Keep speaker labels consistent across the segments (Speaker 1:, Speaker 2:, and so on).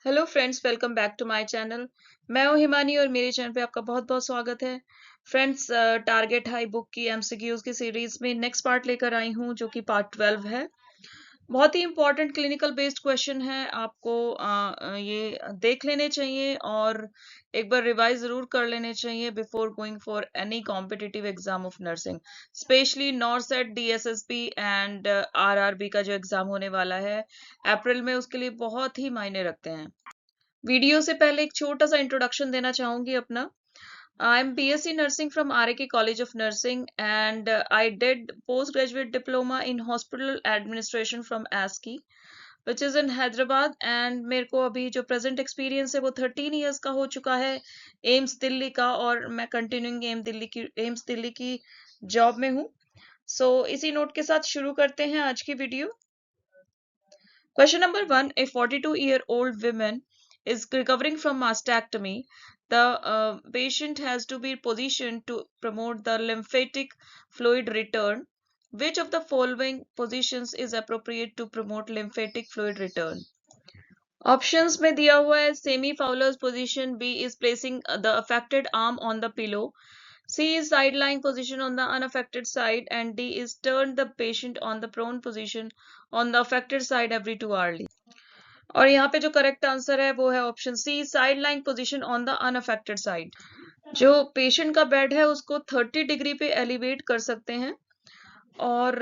Speaker 1: Hello friends, welcome back to my channel. मैं हूं हिमानी और मेरे चैनल पे आपका बहुत बहुत स्वागत है। फ्रेंड्स, टारगेट हाई बुक की एमसीक्यूज की सीरीज में नेक्स्ट पार्ट लेकर आई हूं जो कि पार्ट 12 है। बहुत ही इंपॉर्टेंट क्लिनिकल बेस्ड क्वेश्चन है। आपको ये देख लेने चाहिए और एक बार रिवाइज जरूर कर लेने चाहिए before going for any competitive exam of nursing, specially NORCET, DSSP and RRB का जो एग्जाम होने वाला है अप्रैल में, उसके लिए बहुत ही मायने रखते हैं। वीडियो से पहले एक छोटा सा इंट्रोडक्शन देना चाहूंगी अपना। I am BSc nursing from RK college of nursing and I did post graduate diploma in hospital administration from ASCI which is in Hyderabad. And मेरे को अभी जो प्रेजेंट एक्सपीरियंस है वो 13 ईयर्स का हो चुका है एम्स दिल्ली का, और मैं कंटिन्यूइंग एम्स दिल्ली की जॉब में हूँ। सो इसी नोट के साथ शुरू करते हैं आज की video. Question number 1. A 42-year-old woman is recovering from mastectomy. The patient has to be positioned to promote the lymphatic fluid return. Which of the following positions is appropriate to promote lymphatic fluid return? Options में दिया हुआ है semi Fowler's position, B is placing the affected arm on the pillow, C is side lying position on the unaffected side, and D is turn the patient on the prone position on the affected side every 2 hourly. और यहाँ पे जो correct answer है वो है option C, side line position on the unaffected side. जो patient का bed है उसको 30 डिग्री पे एलिवेट कर सकते हैं, और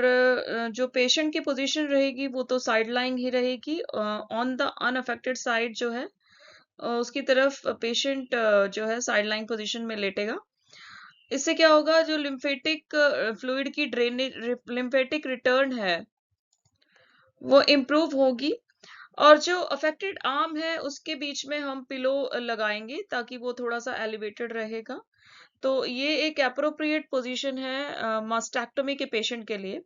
Speaker 1: जो पेशेंट की पोजीशन रहेगी वो तो साइड लाइन ही रहेगी। ऑन द अनअफेक्टेड साइड जो है उसकी तरफ पेशेंट जो है साइड लाइन पोजिशन में लेटेगा। इससे क्या होगा, जो लिम्फेटिक फ्लूइड की ड्रेनेज, लिम्फेटिक रिटर्न है वो इम्प्रूव होगी। और जो अफेक्टेड आर्म है उसके बीच में हम पिलो लगाएंगे ताकि वो थोड़ा सा एलिवेटेड रहेगा। तो ये एक अप्रोप्रिएट पोजीशन है मास्टेक्टोमी के पेशेंट के लिए।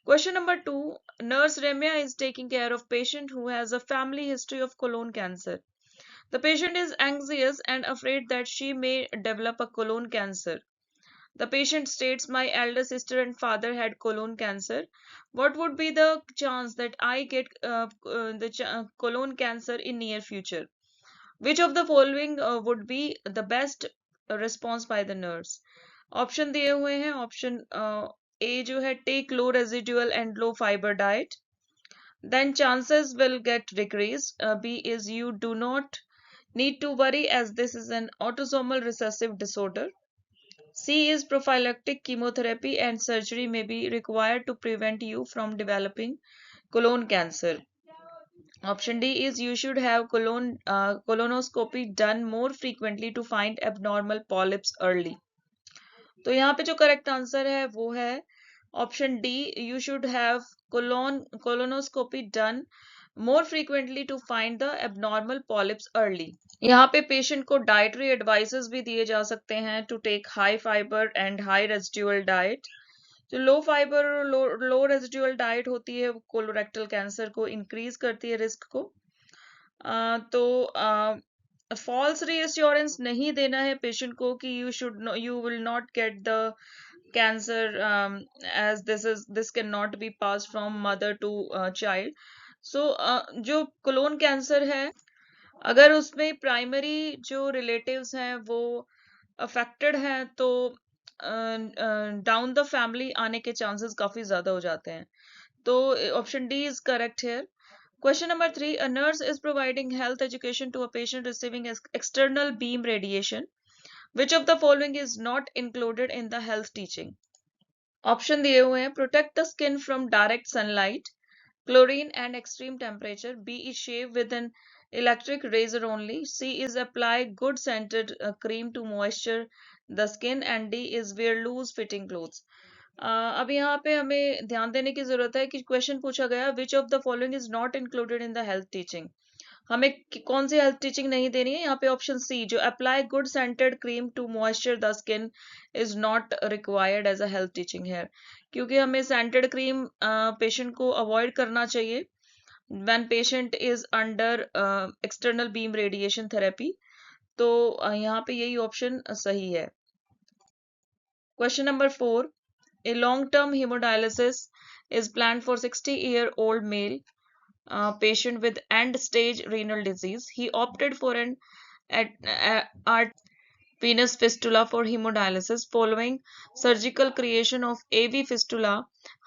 Speaker 1: Question number 2. Nurse Remya is taking care of patient who has a family history of colon cancer. The patient is anxious and afraid that she may develop a colon cancer. The patient states, my elder sister and father had colon cancer. What would be the chance that I get colon cancer in near future? Which of the following would be the best response by the nurse? Option दिए हुए हैं। Option A जो है, take low residual and low fiber diet, then chances will get decreased. B is you do not need to worry as this is an autosomal recessive disorder. C is prophylactic chemotherapy and surgery may be required to prevent you from developing colon cancer. Option D is you should have colonoscopy done more frequently to find abnormal polyps early. तो यहाँ पे जो correct answer है वो है option D, you should have colonoscopy done more frequently to find the abnormal polyps early. यहाँ पे patient को डाइटरी एडवाइसेस भी दिए जा सकते हैं to take high fibre and high residual diet. जो लो फाइबर और लो रेजिडुअल डाइट होती है वो कोलोरेक्टल कैंसर को इंक्रीज करती है, रिस्क को। तो फॉल्स रीअश्योरेंस नहीं देना है पेशेंट को कि you will not get the cancer as this can not be pass from mother to child. So जो कोलोन कैंसर है, अगर उसमें प्राइमरी जो रिलेटिव्स हैं वो अफेक्टेड हैं तो डाउन द फैमिली आने के चांसेस काफी ज्यादा हो जाते हैं। तो option D is correct here. Question number 3. A nurse is providing health education to a patient receiving external beam radiation. Which of the following is not included in the health teaching? Option दिए हुए हैं, protect the skin from direct sunlight, chlorine and extreme temperature. B is shave with an electric razor only. C is apply good scented cream to moisture the skin, and D is wear loose fitting clothes. अब यहाँ पे हमें ध्यान देने की जरूरत है कि क्वेश्चन पूछा गया which of the following is not included in the health teaching. हमें कौन सी हेल्थ टीचिंग नहीं देनी है। यहाँ पे ऑप्शन सी, जो apply good scented cream to moisture the skin, is not required as a health teaching here, क्योंकि हमें सेंटेड क्रीम पेशेंट को अवॉइड करना चाहिए when patient is under external beam radiation therapy. तो यहाँ पे यही ऑप्शन सही है। Question number 4. A long-term hemodialysis is planned for 60-year-old male patient with end-stage renal disease. He opted for an venous fistula for hemodialysis following surgical creation of AV fistula.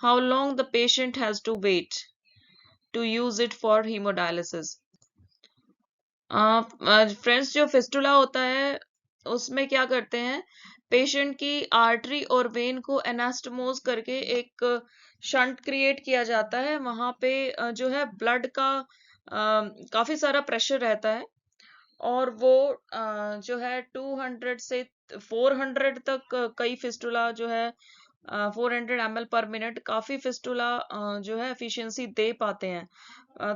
Speaker 1: How long the patient has to wait to use it for hemodialysis? Friends, जो fistula होता है उसमें क्या करते हैं, patient की artery और when को एनास्टमोज करके एक शंट क्रिएट किया जाता है। वहां पे जो है ब्लड का काफी सारा प्रेशर रहता है और वो जो है 200 से 400 तक कई फिस्टुला जो है 400 ml पर मिनट काफी फिस्टुला जो है एफिशिएंसी दे पाते हैं।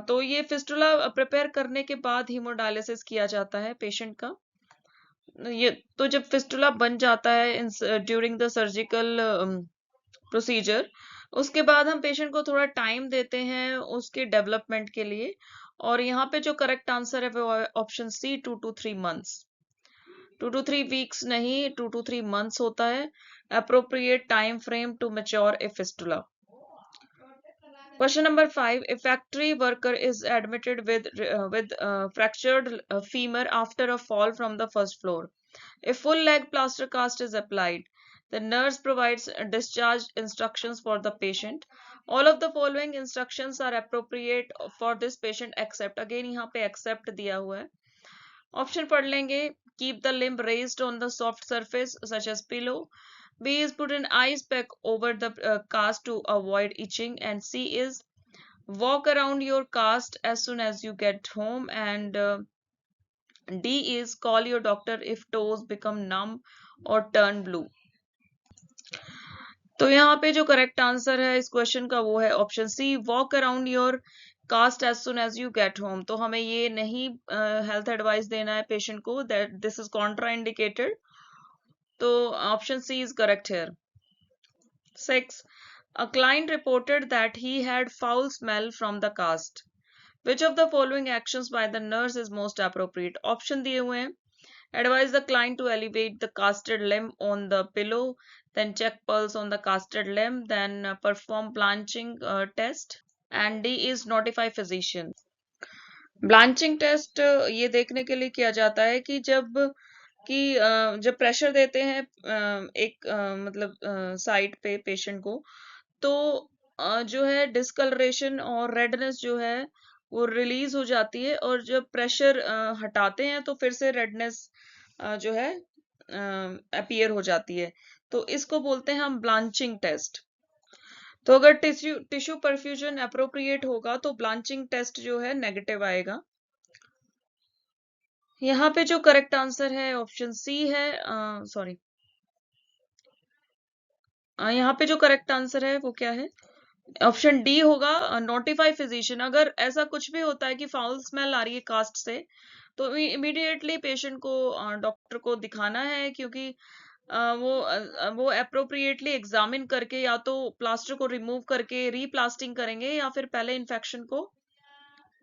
Speaker 1: तो ये फिस्टुला प्रिपेयर करने के बाद हीमोडायलिसिस किया जाता है पेशेंट का। ये तो जब फिस्टुला बन जाता है ड्यूरिंग द सर्जिकल प्रोसीजर, उसके बाद हम पेशेंट को थोड़ा टाइम देते हैं उसके डेवलपमेंट के लिए। और यहाँ पे जो करेक्ट आंसर है वो option C, 2 to 3 months। 2 to 3 weeks नहीं, 2 to 3 months होता है appropriate time frame to mature a fistula। Question number 5. A factory worker is admitted with fractured femur after a fall from the first floor. A full leg plaster cast is applied. The nurse provides discharge instructions for the patient. All of the following instructions are appropriate for this patient except, again यहाँ पे except दिया हुआ है। Option पढ़ लेंगे। Keep the limb raised on the soft surface such as pillow. B is put an ice pack over the cast to avoid itching. And C is walk around your cast as soon as you get home. And D is call your doctor if toes become numb or turn blue। तो यहाँ पे जो correct answer है इस question का वो है option C, walk around your cast as soon as you get home. तो हमें ये नहीं हेल्थ एडवाइस देना है पेशेंट को that this is contraindicated. तो option C is correct here. 6. A client reported that he had foul smell from the cast. Which of the following actions by the nurse is most appropriate? Option दिए हुए हैं। Advise the client to elevate the casted limb on the pillow, then check pulse on the casted limb, then perform blanching test, and D is notify physician। Blanching test ये देखने के लिए किया जाता है कि जब प्रेशर देते हैं एक मतलब साइड पे पेशेंट को, तो जो है डिस्कलरेशन और रेडनेस जो है वो रिलीज हो जाती है, और जब प्रेशर हटाते हैं तो फिर से रेडनेस जो है अपीयर हो जाती है। तो इसको बोलते हैं हम ब्लांचिंग टेस्ट। तो अगर टिश्यू परफ्यूजन अप्रोप्रिएट होगा तो ब्लांचिंग टेस्ट जो है नेगेटिव आएगा। यहाँ पे जो करेक्ट आंसर है ऑप्शन सी है, सॉरी, यहाँ पे जो करेक्ट आंसर है वो क्या है, ऑप्शन डी होगा, नोटिफाई फिजिशियन। अगर ऐसा कुछ भी होता है कि फाउल स्मेल आ रही है कास्ट से, तो इमीडिएटली पेशेंट को डॉक्टर को दिखाना है, क्योंकि वो अप्रोप्रिएटली एग्जामिन करके या तो प्लास्टर को रिमूव करके रीप्लास्टिंग करेंगे, या फिर पहले इन्फेक्शन को,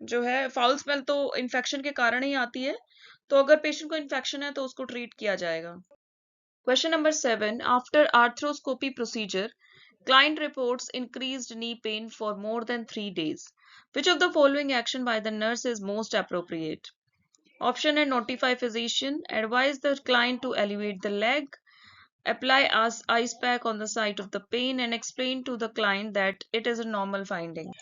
Speaker 1: जो है फाउल स्मेल तो इन्फेक्शन के कारण ही आती है, तो अगर पेशेंट को इन्फेक्शन है तो उसको ट्रीट किया जाएगा। Question number 7. After arthroscopy procedure, client reports increased knee pain for more than 3 days. Which of the following action by the nurse is most appropriate? Option A, notify physician, advise the client to elevate the leg, apply ice pack on the site of the pain, and explain to the client that it is a normal finding।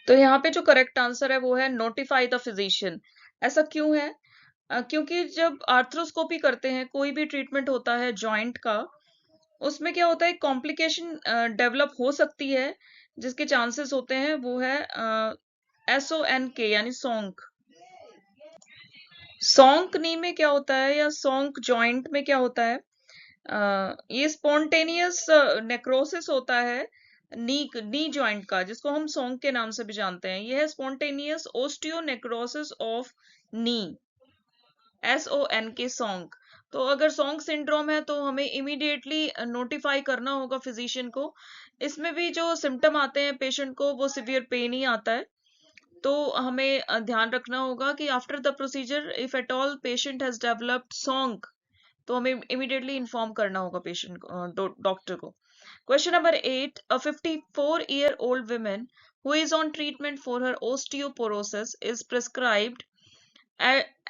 Speaker 1: तो यहाँ पे जो correct answer है वो है notify the physician. ऐसा क्यों है? क्योंकि जब आर्थ्रोस्कोपी करते हैं, कोई भी ट्रीटमेंट होता है जॉइंट का, उसमें क्या होता है, कॉम्प्लिकेशन डेवलप हो सकती है, जिसके चांसेस होते हैं वो है SONK यानी सोंक। सोंक नी में क्या होता है या सोंक जॉइंट में क्या होता है, ये स्पॉन्टेनियस नेक्रोसिस होता है नी जॉइंट का, जिसको हम सोंक के नाम से भी जानते हैं। यह है स्पॉन्टेनियस ओस्टियोनेक्रोसिस ऑफ नी, SONK, सोंक। तो अगर सोंक सिंड्रोम है तो हमें इमीडिएटली नोटिफाई करना होगा फिजिशियन को। इसमें भी जो सिम्टम आते हैं पेशेंट को वो सिवियर पेन ही आता है, तो हमें ध्यान रखना होगा कि after the procedure if at all patient has developed shock, तो हमें इमीडिएटली इन्फॉर्म करना होगा पेशेंट डॉक्टर को। Question number 8. A 54-year-old woman who is on treatment for her osteoporosis is prescribed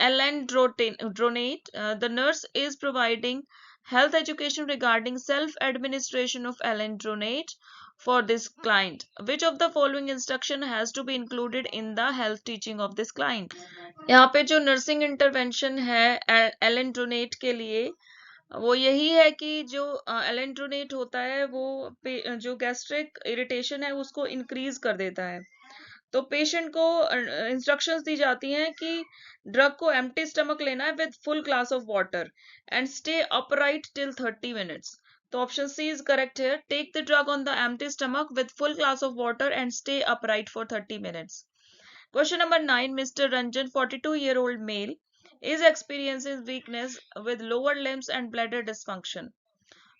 Speaker 1: alendronate. The nurse is providing health education regarding self-administration of alendronate for this client. Which of the following instruction has to be included in the health teaching of this client? यहाँ पे जो nursing intervention है alendronate के लिए वो यही है कि जो alendronate होता है वो जो गैस्ट्रिक इरिटेशन है उसको इंक्रीज कर देता है। तो पेशेंट को इंस्ट्रक्शंस दी जाती हैं कि ड्रग को एम्प्टी स्टमक लेना है with full glass of water and stay upright till 30 minutes. तो ऑप्शन सी इज करेक्ट है। Take the drug on the empty stomach with full glass of water and stay upright for 30 minutes. Question number 9. Mr. Ranjan, 42-year-old male, is experiencing weakness with lower limbs and bladder dysfunction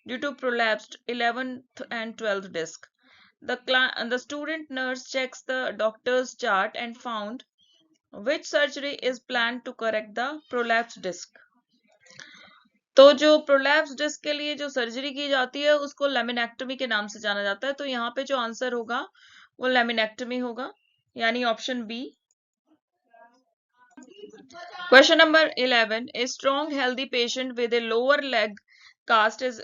Speaker 1: due to prolapsed 11th and 12th disc. The student nurse checks the doctor's chart and found which surgery is planned to correct the prolapsed disc. तो जो prolapse disc के लिए जो surgery की जाती है उसको लेमिनेक्टमी के नाम से जाना जाता है। तो यहाँ पे जो आंसर होगा वो लेमिनेक्टमी होगा, यानी option B. Question number 11. A strong, healthy patient with a lower leg cast is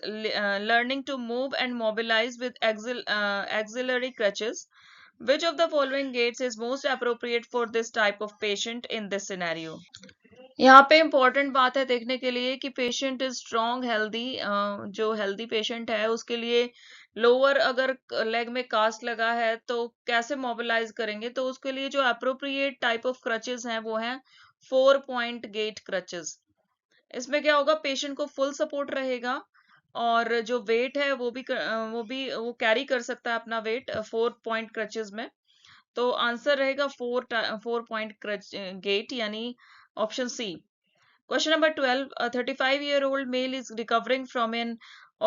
Speaker 1: learning to move and mobilize with auxiliary crutches. Which of the following gaits is most appropriate for this type of patient in this scenario? यहाँ पे important बात है देखने के लिए कि patient is strong healthy. जो healthy patient है उसके लिए लोअर अगर लेग में कास्ट लगा है तो कैसे मोबिलाइज करेंगे, तो उसके लिए जो अप्रोप्रिएट टाइप ऑफ क्रचेस हैं वो हैं 4 पॉइंट गेट क्रचेस। इसमें क्या होगा, पेशेंट को फुल सपोर्ट रहेगा और जो वेट है वो कैरी कर सकता है अपना वेट 4 पॉइंट क्रचेस में। तो आंसर रहेगा 4 पॉइंट क्रच गेट, यानी option C. Question number 12. A 35-year-old male is recovering from an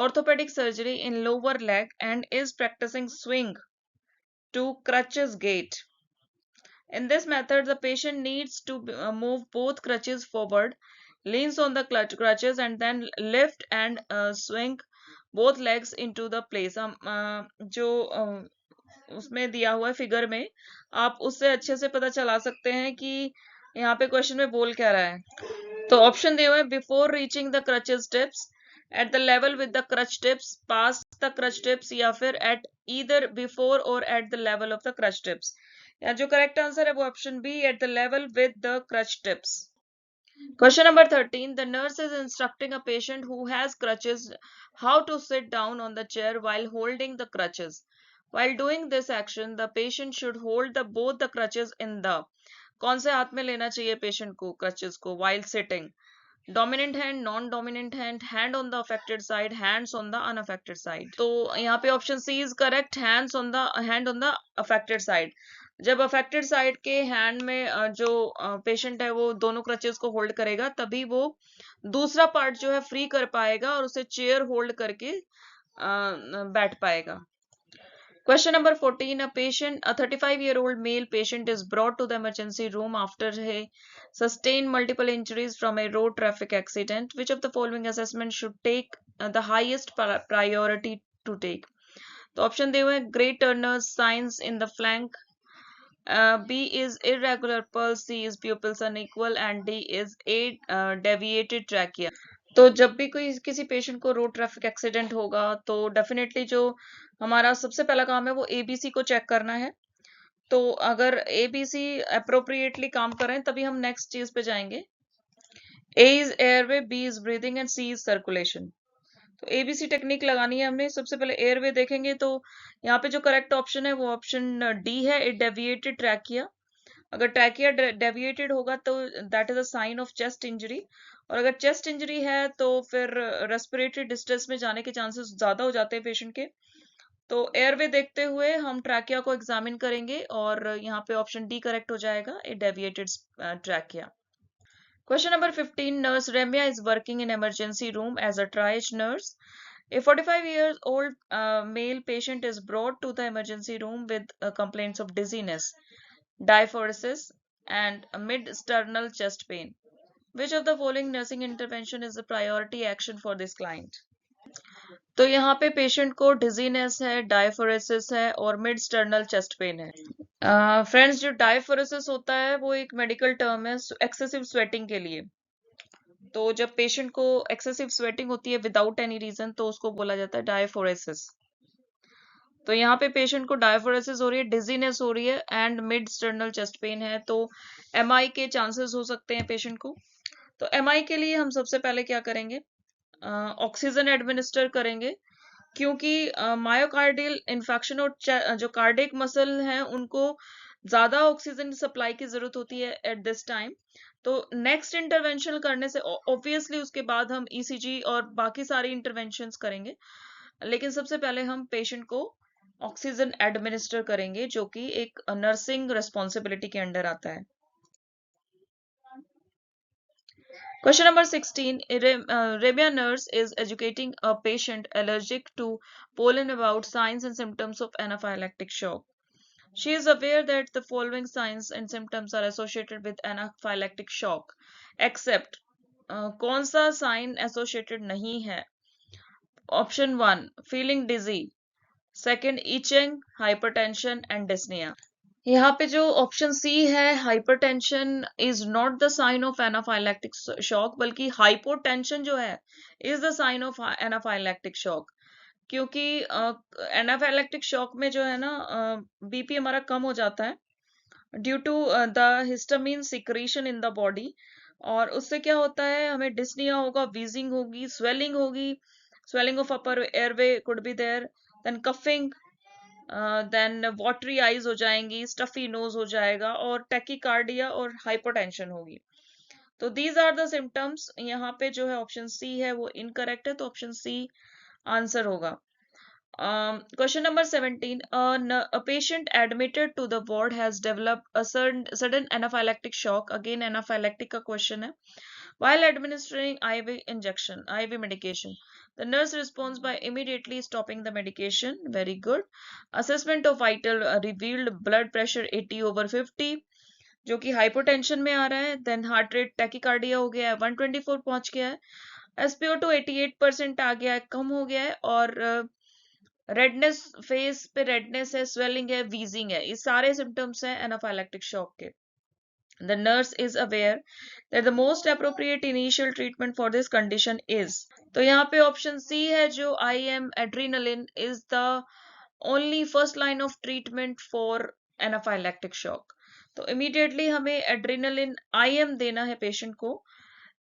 Speaker 1: orthopedic surgery in lower leg and is practicing swing to crutches gait. In this method, the patient needs to move both crutches forward, leans on the crutches and then lift and swing both legs into the place. जो उसमें दिया हुआ है figure में, आप उससे अच्छे से पता चला सकते हैं कि यहाँ पे क्वेश्चन में बोल क्या रहा है। तो ऑप्शन दिया हुआ है before reaching the crutches tips, at the level with the crutch tips, pass the crutch tips, या फिर एट ईदर बिफोर और at the level of the crutch tips. या जो करेक्ट आंसर है वो option B, at the level with the crutch tips. Question number 13. The nurse is instructing a patient who has crutches how to sit down on the chair while holding the crutches. While doing this action, the patient should hold both the crutches in the, कौन से हाथ में लेना चाहिए patient को crutches को while sitting? Dominant hand, non dominant hand, hand on the affected side, hands on the unaffected side. तो यहाँ पे option C is correct, hand on the affected side. जब अफेक्टेड साइड के हैंड में जो patient है वो दोनों क्रचेस को होल्ड करेगा तभी वो दूसरा पार्ट जो है फ्री कर पाएगा और उसे चेयर होल्ड करके बैठ पाएगा। Question number 14. A 35-year-old male patient is brought to the emergency room after he sustained multiple injuries from a road traffic accident. Which of the following assessments should take the highest priority to take? The option they were great Turner's signs in the flank, B is irregular pulse, C is pupils unequal, and D is a deviated trachea. तो जब भी कोई किसी patient को road traffic accident होगा तो definitely जो हमारा सबसे पहला काम है वो एबीसी को चेक करना है। तो अगर एबीसी अप्रोप्रिएटली काम कर रहे हैं तभी हम नेक्स्ट चीज पे जाएंगे। A is airway, B is breathing and C is circulation. तो एबीसी टेक्निक लगानी है हमने। सबसे पहले एयरवे देखेंगे तो यहाँ पे जो करेक्ट ऑप्शन है वो ऑप्शन डी है, ए डेविएटेड ट्रैकिया। अगर ट्रैकिया डेविएटेड होगा तो that is a sign of chest injury, और अगर चेस्ट इंजरी है तो फिर रेस्पिरेटरी डिस्ट्रेस में जाने के चांसेस ज्यादा हो जाते हैं पेशेंट के। तो एयरवे देखते हुए हम ट्रैकिया को एग्जामिन करेंगे और यहाँ पे ऑप्शन डी करेक्ट हो जाएगा, ए deviated trachea. Question number 15. Nurse Ramya is working in emergency room as a triage nurse. A 45-year-old male patient is brought to the emergency room with complaints of dizziness, diaphoresis, and mid-sternal chest pain. Which of the following nursing intervention is the priority action for this client? तो यहाँ पे patient को dizziness है, diaphoresis है और mid sternal chest pain है। Friends, जो diaphoresis होता है वो एक मेडिकल टर्म है एक्सेसिव स्वेटिंग के लिए। तो जब पेशेंट को एक्सेसिव स्वेटिंग होती है विदाउट एनी रीजन तो उसको बोला जाता है डायफोरेसिस। तो यहाँ पे पेशेंट को डायफोरेसिस हो रही है, डिजीनेस हो रही है and mid sternal chest pain है, तो एमआई के चांसेस हो सकते हैं पेशेंट को। तो एमआई के लिए हम सबसे पहले क्या करेंगे, ऑक्सीजन एडमिनिस्टर करेंगे, क्योंकि मायोकार्डियल इन्फेक्शन और जो कार्डियक मसल हैं उनको ज्यादा ऑक्सीजन सप्लाई की जरूरत होती है एट दिस टाइम। तो नेक्स्ट इंटरवेंशन करने से ऑब्वियसली उसके बाद हम ईसीजी और बाकी सारी इंटरवेंशंस करेंगे, लेकिन सबसे पहले हम पेशेंट को ऑक्सीजन एडमिनिस्टर करेंगे, जो कि एक नर्सिंग रिस्पॉन्सिबिलिटी के अंडर आता है। Question number 16. Rabia nurse is educating a patient allergic to pollen about signs and symptoms of anaphylactic shock. She is aware that the following signs and symptoms are associated with anaphylactic shock, except कौन सा sign associated नहीं है? Option 1, feeling dizzy. Second, itching, hypertension and dyspnea. यहाँ पे जो option C है, hypertension is not the sign of anaphylactic shock, बल्कि hypotension जो है is the sign of anaphylactic shock. क्योंकि एनाफाइलैक्टिक शॉक में जो है ना बीपी हमारा कम हो जाता है due to the histamine secretion in the body, और उससे क्या होता है, हमें डिस्निया होगा, वीजिंग होगी, swelling of upper airway could be there, then coughing, then watery eyes हो जाएंगी, स्टफी नोज हो जाएगा और टैकीकार्डिया और हाइपोटेंशन होगी। तो दीज आर द सिम्टम्स। यहाँ पे जो है ऑप्शन सी है वो इनकरेक्ट है, तो ऑप्शन सी आंसर होगा। Question number 17. A patient admitted to the ward has developed a sudden anaphylactic shock. Again, anaphylactic का question है. While administering IV medication, the nurse responds by immediately stopping the medication. Very good. Assessment of vital revealed blood pressure 80/50, जो कि hypotension में आ रहा है। Then heart rate tachycardia हो गया है, 124 पहुंच गया है। SpO2 88% आ गया है, कम हो गया है, और रेडनेस, फेस पे रेडनेस है, स्वेलिंग है, वीजिंग है, ये सारे सिम्टम्स हैं एनाफाइलैक्टिक शॉक के। The nurse is aware that the most appropriate initial treatment for this condition is, तो यहाँ पे ऑप्शन सी है जो IM adrenaline is the only first line of treatment for anaphylactic shock। तो immediately हमें adrenaline IM देना है patient को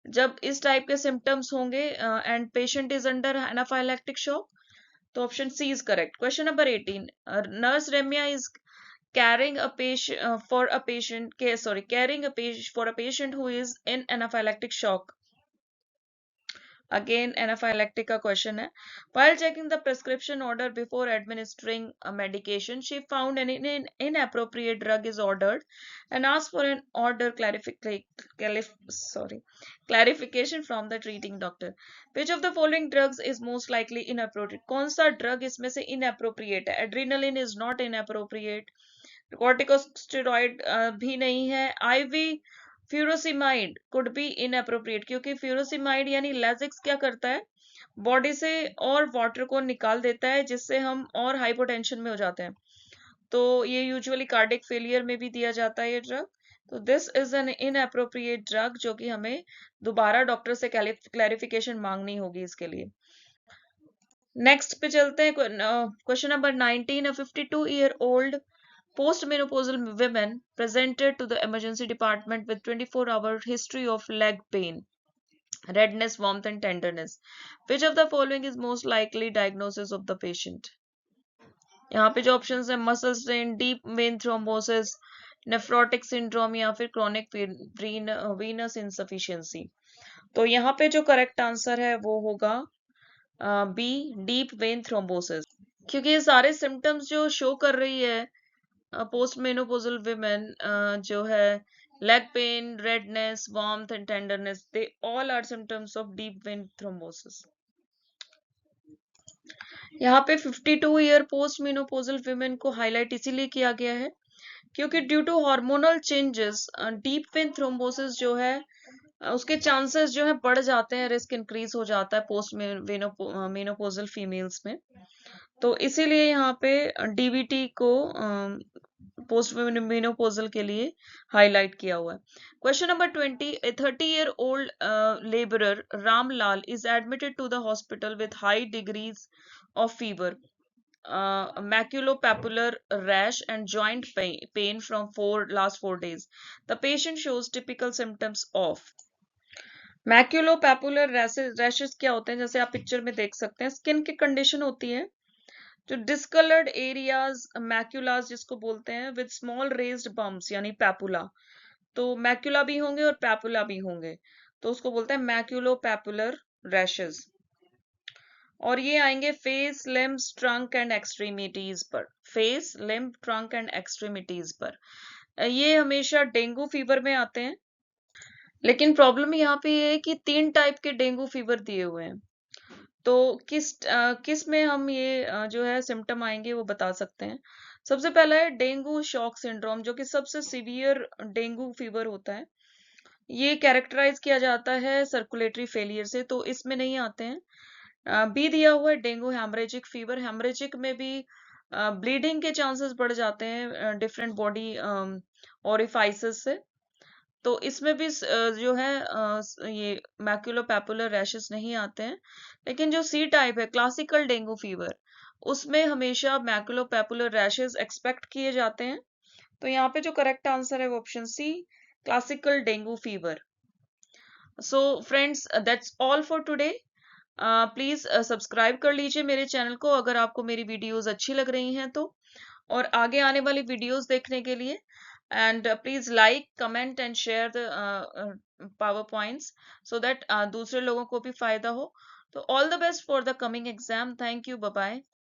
Speaker 1: जब इस टाइप के सिम्टम्स होंगे and patient is under anaphylactic shock. तो option C is correct. Question number 18. Nurse Remya is carrying a patient for a patient who is in anaphylactic shock. Again, anaphylactic का question है. While checking the prescription order before administering a medication, she found an inappropriate drug is ordered and asked for an order clarification from the treating doctor. Which of the following drugs is most likely inappropriate? कौन सा drug इसमें से inappropriate है? Adrenaline is not inappropriate. Corticosteroid भी नहीं है. IV furosemide could be inappropriate, क्योंकि furosemide यानी लेजिक्स क्या करता है, बॉडी से और वाटर को निकाल देता है, जिससे हम और हाइपोटेंशन में हो जाते हैं। तो ये यूजुअली कार्डियक फेलियर में भी दिया जाता है ये ड्रग। तो this is an inappropriate drug, जो कि हमें दोबारा डॉक्टर से क्लैरिफिकेशन मांगनी होगी इसके लिए। नेक्स्ट पे चलते हैं। Question number 19. A 52-year-old postmenopausal women presented to the emergency department with 24-hour history of leg pain, redness, warmth and tenderness. Which of the following is most likely diagnosis of the patient? यहाँ पे जो options है, muscle strain, deep vein thrombosis, nephrotic syndrome या फिर chronic Venus insufficiency. तो यहाँ पे जो करेक्ट आंसर है वो होगा बी, डीप वेन थ्रोम्बोसिस, क्योंकि ये सारे सिम्टम्स जो शो कर रही है postmenopausal women जो है leg pain, redness, warmth and tenderness, they all are symptoms of deep vein thrombosis. यहाँ पे 52-year postmenopausal women को हाईलाइट इसीलिए किया गया है क्योंकि due to hormonal changes deep vein thrombosis जो है उसके चांसेस जो है बढ़ जाते हैं, रिस्क इंक्रीज हो जाता है पोस्ट मेनोपोजल फीमेल्स में। तो इसीलिए यहाँ पे डीवीटी को पोस्ट मेनोपोजल के लिए हाईलाइट किया हुआ है। Question number 20, A 30-year old laborer Ramlal is admitted to the hospital with high degrees of fever, maculopapular rash and joint pain from last 4 days. The patient shows typical symptoms of maculopapular rashes. क्या होते हैं, जैसे आप picture में देख सकते हैं, skin की कंडीशन होती है जो डिस्कलर्ड एरियाज, मैक्यूलास जिसको बोलते हैं, विद स्मॉल रेज्ड बम्प्स यानी पैपुला। तो मैक्यूला भी होंगे और पैपुला भी होंगे, तो उसको बोलते हैं मैक्यूलोपैपुलर रैशेस। और ये आएंगे face, limbs, trunk and extremities पर। Face, limb, trunk and extremities पर। ये हमेशा डेंगू फीवर में आते हैं, लेकिन प्रॉब्लम यहाँ पे ये है कि 3 टाइप के डेंगू फीवर दिए हुए हैं। तो किस में हम ये जो है सिम्टम आएंगे वो बता सकते हैं। सबसे पहला है डेंगू शॉक सिंड्रोम, जो कि सबसे सीवियर डेंगू फीवर होता है। ये कैरेक्टराइज किया जाता है सर्कुलेटरी फेलियर से, तो इसमें नहीं आते हैं। बी दिया हुआ है डेंगू हेमरेजिक फीवर। हेमरेजिक में भी ब्लीडिंग के चांसेस बढ़ जाते हैं डिफरेंट बॉडी ओरिफाइसेस से। तो इसमें भी जो है ये मैक्यूलोपैपुलर रैशेस नहीं आते हैं। लेकिन जो सी टाइप है क्लासिकल डेंगू फीवर, उसमें हमेशा मैक्यूलोपैपुलर रैशेस एक्सपेक्ट किए जाते हैं। तो यहाँ पे जो करेक्ट आंसर है वो option C, classical dengue fever. So friends, that's all for today. Please subscribe कर लीजिए मेरे चैनल को अगर आपको मेरी वीडियोस अच्छी लग रही हैं तो, और आगे आने वाली वीडियोस देखने के लिए। And please like, comment and share the power points so that दूसरे लोगों को भी फायदा हो। तो all the best for the coming exam. Thank you, bye bye.